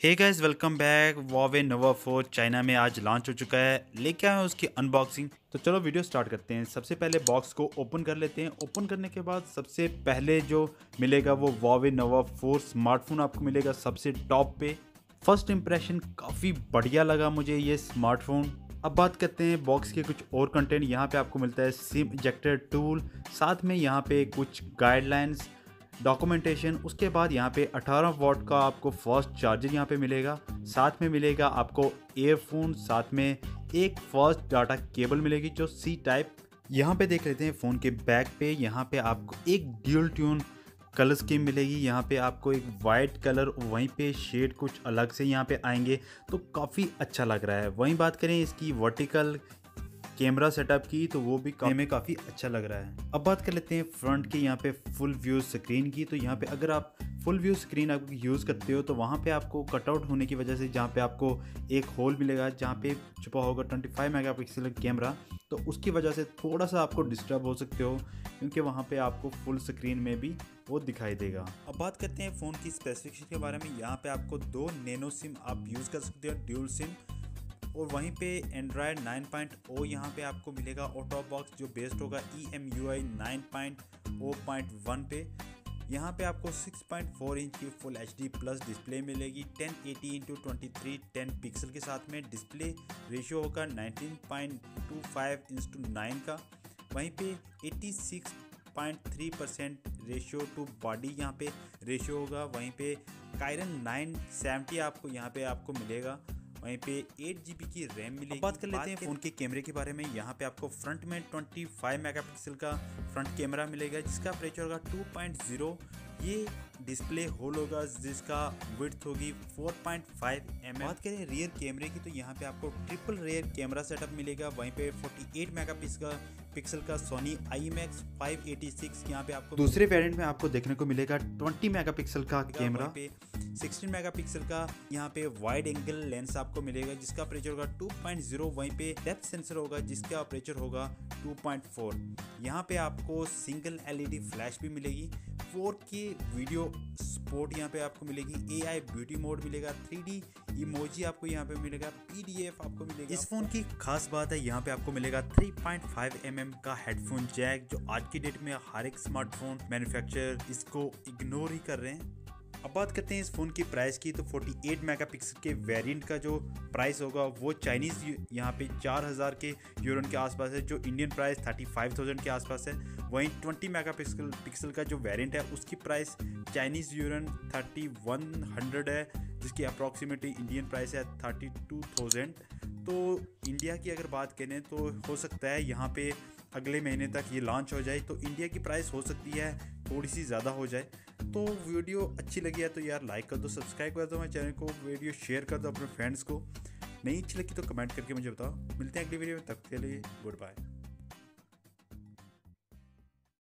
हे guys welcome back. Huawei Nova 4 China में आज launch हो चुका है। लेके आए हैं उसकी अनबॉक्सिंग। तो चलो वीडियो स्टार्ट करते हैं। सबसे पहले बॉक्स को ओपन कर लेते हैं। ओपन करने के बाद सबसे पहले जो मिलेगा वो Huawei Nova 4 स्मार्टफोन आपको मिलेगा सबसे टॉप पे। फर्स्ट इंप्रेशन काफ़ी बढ़िया लगा मुझे ये स्मार्टफोन। अब बात करते हैं बॉक्स के कुछ और कंटेंट। यहाँ पे आपको मिलता है सिम इजेक्टर टूल, साथ में यहाँ पे कुछ गाइडलाइंस, डॉक्यूमेंटेशन। उसके बाद यहाँ पे 18 वॉट का आपको फास्ट चार्जर यहाँ पे मिलेगा। साथ में मिलेगा आपको ईयरफोन, साथ में एक फास्ट डाटा केबल मिलेगी जो सी टाइप। यहाँ पे देख लेते हैं फ़ोन के बैक पे। यहाँ पे आपको एक ड्यूल ट्यून कलर स्कीम मिलेगी। यहाँ पे आपको एक वाइट कलर, वहीं पे शेड कुछ अलग से यहाँ पे आएंगे, तो काफ़ी अच्छा लग रहा है। वहीं बात करें इसकी वर्टिकल कैमरा सेटअप की, तो वो भी में काफ़ी अच्छा लग रहा है। अब बात कर लेते हैं फ्रंट की यहाँ पे फुल व्यू स्क्रीन की। तो यहाँ पे अगर आप फुल व्यू स्क्रीन आप यूज़ करते हो तो वहाँ पे आपको कटआउट होने की वजह से जहाँ पे आपको एक होल मिलेगा जहाँ पे छुपा होगा 25 मेगापिक्सल कैमरा, तो उसकी वजह से थोड़ा सा आपको डिस्टर्ब हो सकते हो, क्योंकि वहाँ पे आपको फुल स्क्रीन में भी वो दिखाई देगा। अब बात करते हैं फ़ोन की स्पेसिफिकेशन के बारे में। यहाँ पे आपको 2 नैनो सिम आप यूज़ कर सकते हो, ड्यूल सिम। और वहीं पे एंड्रॉयड 9.0 यहाँ पे आपको मिलेगा आउट ऑफ बॉक्स, जो बेस्ड होगा EMUI 9.0.1 पे। यहाँ पे आपको 6.4 इंच की फुल HD प्लस डिस्प्ले मिलेगी 1080x23 10 पिक्सल के साथ में। डिस्प्ले रेशियो होगा 19.25:9 का। वहीं पे 86.3% रेशियो टू बॉडी यहाँ पे रेशियो होगा। वहीं पे कायरन 970 आपको यहाँ पे आपको मिलेगा। वहीं पे 8 GB की रैम मिलेगी। बात कर लेते हैं फ़ोन के कैमरे के बारे में। यहाँ पे आपको फ्रंट में 25 मेगापिक्सल का फ्रंट कैमरा मिलेगा जिसका अपर्चर होगा 2.0। ये डिस्प्ले होल होगा जिसका विड्थ होगी 4.5 mm। बात करें रियर कैमरे की, तो यहाँ पे आपको ट्रिपल रियर कैमरा सेटअप मिलेगा। वहीं पे 48 मेगापिक्सल का सोनी IMX 586 यहाँ पे आपको दूसरे वेरिएंट में आपको देखने को मिलेगा 20 मेगापिक्सल का कैमरा पे 16 मेगापिक्सल का यहाँ पे वाइड एंगल लेंस आपको मिलेगा जिसका अपर्चर होगा 2.0। वहीं पे डेप्थ सेंसर होगा जिसका अपर्चर होगा 2.4। यहाँ पे आपको सिंगल LED फ्लैश भी मिलेगी। 4K वीडियो सपोर्ट यहाँ पे आपको मिलेगी। AI ब्यूटी मोड मिलेगा। 3D इमोजी आपको यहाँ पे मिलेगा। PDF आपको मिलेगा। इस फोन की खास बात है यहाँ पे आपको मिलेगा 3.5 mm का हेडफोन जैक, जो आज की डेट में हर एक स्मार्टफोन मैन्युफैक्चरर इसको इग्नोर ही कर रहे हैं। अब बात करते हैं इस फ़ोन की प्राइस की। तो 48 मेगापिक्सल के वेरिएंट का जो प्राइस होगा वो चाइनीज़ यहाँ पे 4000 के यूरोन के आसपास है, जो इंडियन प्राइस 35,000 के आसपास है। वहीं 20 मेगापिक्सल का जो वेरिएंट है उसकी प्राइस चाइनीज़ यूरोन 3100 है, जिसकी अप्रॉक्सीमेटली इंडियन प्राइस है 32,000। तो इंडिया की अगर बात करें तो हो सकता है यहाँ पे अगले महीने तक ये लॉन्च हो जाए, तो इंडिया की प्राइस हो सकती है थोड़ी सी ज़्यादा हो जाए। तो वीडियो अच्छी लगी है तो यार लाइक कर दो, सब्सक्राइब कर दो मेरे चैनल को, वीडियो शेयर कर दो अपने फ्रेंड्स को। नहीं अच्छी लगी तो कमेंट करके मुझे बताओ। मिलते हैं अगली वीडियो में, तब के लिए गुड बाय।